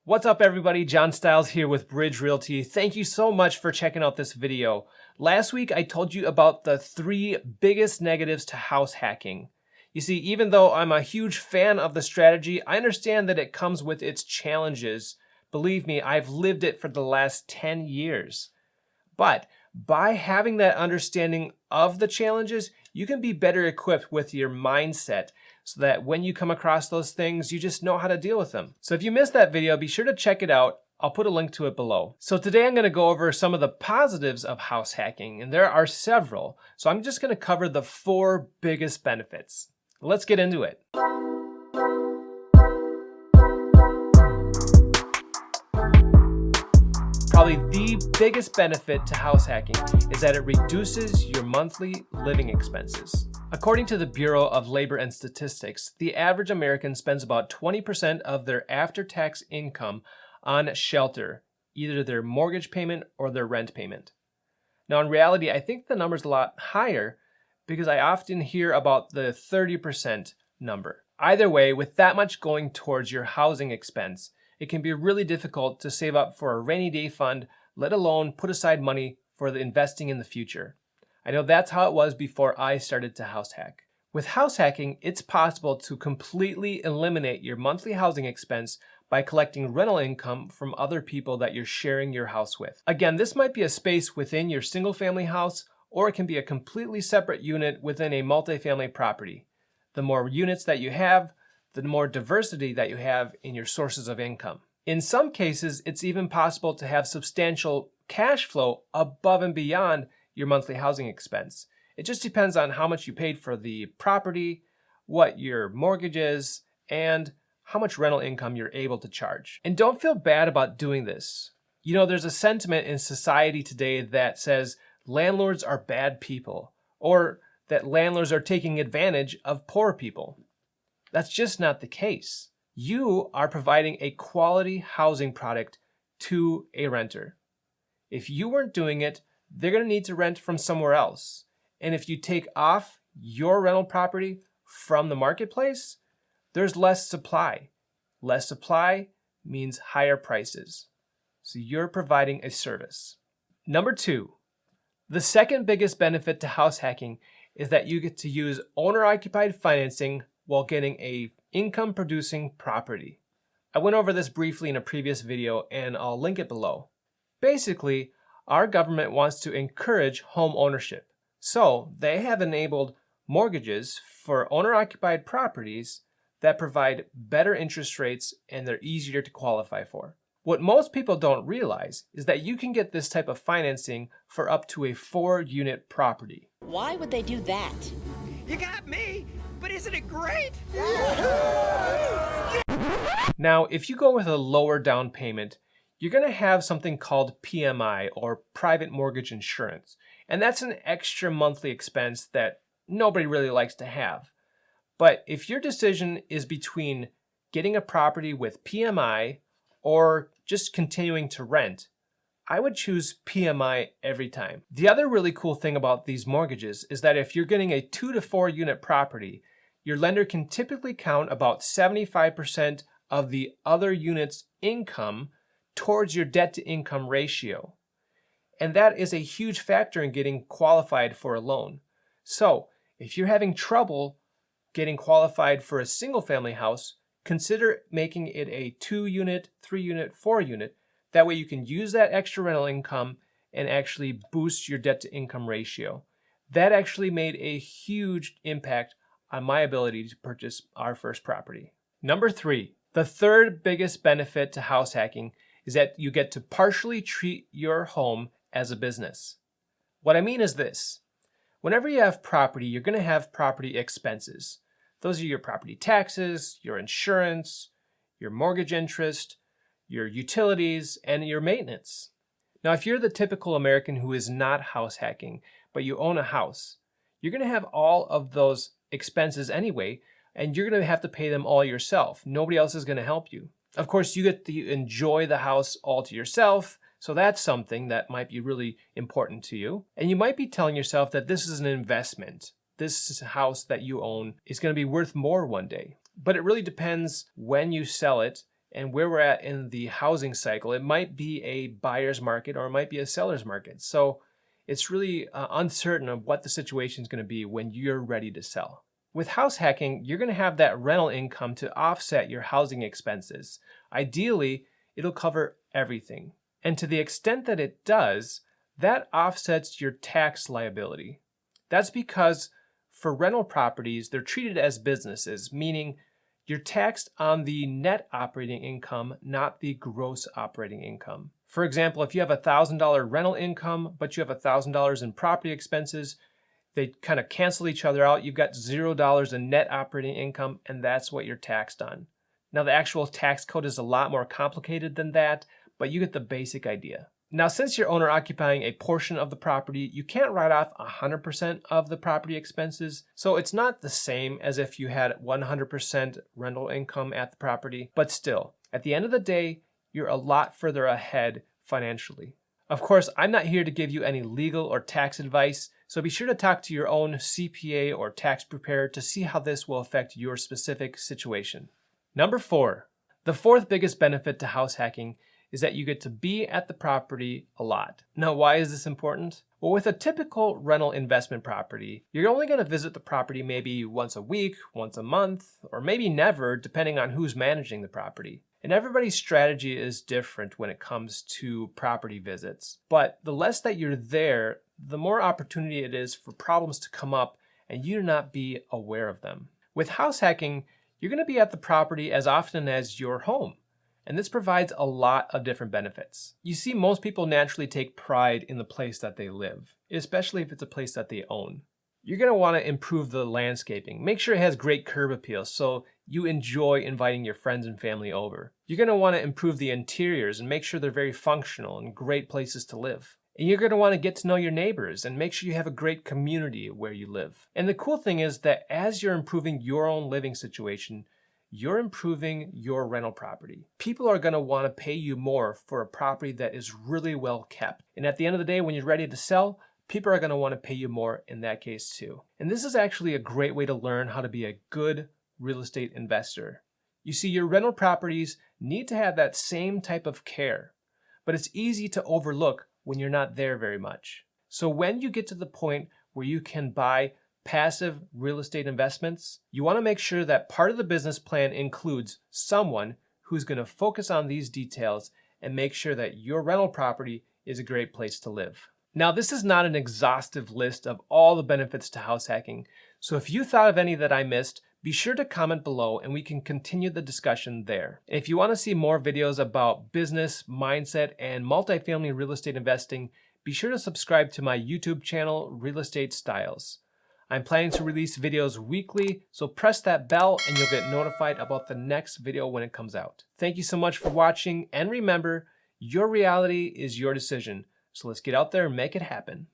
What's up everybody, John Stiles here with Bridge Realty. Thank you so much for checking out this video. Last week I told you about the 3 biggest negatives to house hacking. You see, even though I'm a huge fan of the strategy, I understand that it comes with its challenges. Believe me, I've lived it for the last 10 years. But by having that understanding of the challenges, you can be better equipped with your mindset so that when you come across those things, you just know how to deal with them. So if you missed that video, be sure to check it out. I'll put a link to it below. So today I'm going to go over some of the positives of house hacking, and there are several. So I'm just going to cover the 4 biggest benefits. Let's get into it. Probably the biggest benefit to house hacking is that it reduces your monthly living expenses. According to the Bureau of Labor and Statistics, the average American spends about 20% of their after-tax income on shelter, either their mortgage payment or their rent payment. Now in reality, I think the number's a lot higher because I often hear about the 30% number. Either way, with that much going towards your housing expense, it can be really difficult to save up for a rainy day fund, let alone put aside money for the investing in the future. I know that's how it was before I started to house hack. With house hacking, it's possible to completely eliminate your monthly housing expense by collecting rental income from other people that you're sharing your house with. Again, this might be a space within your single family house, or it can be a completely separate unit within a multifamily property. The more units that you have, the more diversity that you have in your sources of income. In some cases, it's even possible to have substantial cash flow above and beyond your monthly housing expense. It just depends on how much you paid for the property, what your mortgage is, and how much rental income you're able to charge. And don't feel bad about doing this. You know, there's a sentiment in society today that says landlords are bad people, or that landlords are taking advantage of poor people. That's just not the case. You are providing a quality housing product to a renter. If you weren't doing it, they're going to need to rent from somewhere else. And if you take off your rental property from the marketplace, there's less supply. Less supply means higher prices. So you're providing a service. Number 2, the second biggest benefit to house hacking is that you get to use owner-occupied financing while getting a income-producing property. I went over this briefly in a previous video and I'll link it below. Basically, our government wants to encourage home ownership. So they have enabled mortgages for owner-occupied properties that provide better interest rates and they're easier to qualify for. What most people don't realize is that you can get this type of financing for up to a 4-unit property. Why would they do that? You got me, but isn't it great? Now, if you go with a lower down payment, you're going to have something called PMI, or private mortgage insurance. And that's an extra monthly expense that nobody really likes to have. But if your decision is between getting a property with PMI or just continuing to rent, I would choose PMI every time. The other really cool thing about these mortgages is that if you're getting a 2 to 4 unit property, your lender can typically count about 75% of the other unit's income towards your debt to income ratio. And that is a huge factor in getting qualified for a loan. So if you're having trouble getting qualified for a single family house, consider making it a 2-unit, 3-unit, 4-unit. That way you can use that extra rental income and actually boost your debt to income ratio. That actually made a huge impact on my ability to purchase our first property. Number 3, the third biggest benefit to house hacking is that you get to partially treat your home as a business. What I mean is this. Whenever you have property, you're going to have property expenses. Those are your property taxes, your insurance, your mortgage interest, your utilities, and your maintenance. Now, if you're the typical American who is not house hacking, but you own a house, you're going to have all of those expenses anyway, and you're going to have to pay them all yourself. Nobody else is going to help you. Of course, you get to enjoy the house all to yourself, so that's something that might be really important to you. And you might be telling yourself that this is an investment. This house that you own is going to be worth more one day. But it really depends when you sell it and where we're at in the housing cycle. It might be a buyer's market or it might be a seller's market. So it's really uncertain of what the situation is going to be when you're ready to sell. With house hacking, you're going to have that rental income to offset your housing expenses. Ideally, it'll cover everything. And to the extent that it does, that offsets your tax liability. That's because for rental properties, they're treated as businesses, meaning you're taxed on the net operating income, not the gross operating income. For example, if you have $1,000 rental income, but you have $1,000 in property expenses, they kind of cancel each other out. You've got $0 in net operating income, and that's what you're taxed on. Now, the actual tax code is a lot more complicated than that, but you get the basic idea. Now, since you're owner occupying a portion of the property, you can't write off 100% of the property expenses. So it's not the same as if you had 100% rental income at the property, but still, at the end of the day, you're a lot further ahead financially. Of course, I'm not here to give you any legal or tax advice, so be sure to talk to your own CPA or tax preparer to see how this will affect your specific situation. Number 4, the fourth biggest benefit to house hacking is that you get to be at the property a lot. Now, why is this important? Well, with a typical rental investment property, you're only going to visit the property maybe once a week, once a month, or maybe never, depending on who's managing the property. And everybody's strategy is different when it comes to property visits. But the less that you're there, the more opportunity it is for problems to come up and you not be aware of them. With house hacking, you're going to be at the property as often as your home. And this provides a lot of different benefits. You see, most people naturally take pride in the place that they live, especially if it's a place that they own. You're going to want to improve the landscaping. Make sure it has great curb appeal so you enjoy inviting your friends and family over. You're going to want to improve the interiors and make sure they're very functional and great places to live. And you're going to want to get to know your neighbors and make sure you have a great community where you live. And the cool thing is that as you're improving your own living situation, you're improving your rental property. People are going to want to pay you more for a property that is really well kept. And at the end of the day, when you're ready to sell, people are going to want to pay you more in that case too. And this is actually a great way to learn how to be a good real estate investor. You see, your rental properties need to have that same type of care, but it's easy to overlook when you're not there very much. So when you get to the point where you can buy passive real estate investments, you want to make sure that part of the business plan includes someone who's going to focus on these details and make sure that your rental property is a great place to live. Now, this is not an exhaustive list of all the benefits to house hacking, so if you thought of any that I missed, be sure to comment below and we can continue the discussion there. If you want to see more videos about business, mindset, and multifamily real estate investing, be sure to subscribe to my YouTube channel, Real Estate Styles. I'm planning to release videos weekly, so press that bell and you'll get notified about the next video when it comes out. Thank you so much for watching, and remember, your reality is your decision. So let's get out there and make it happen.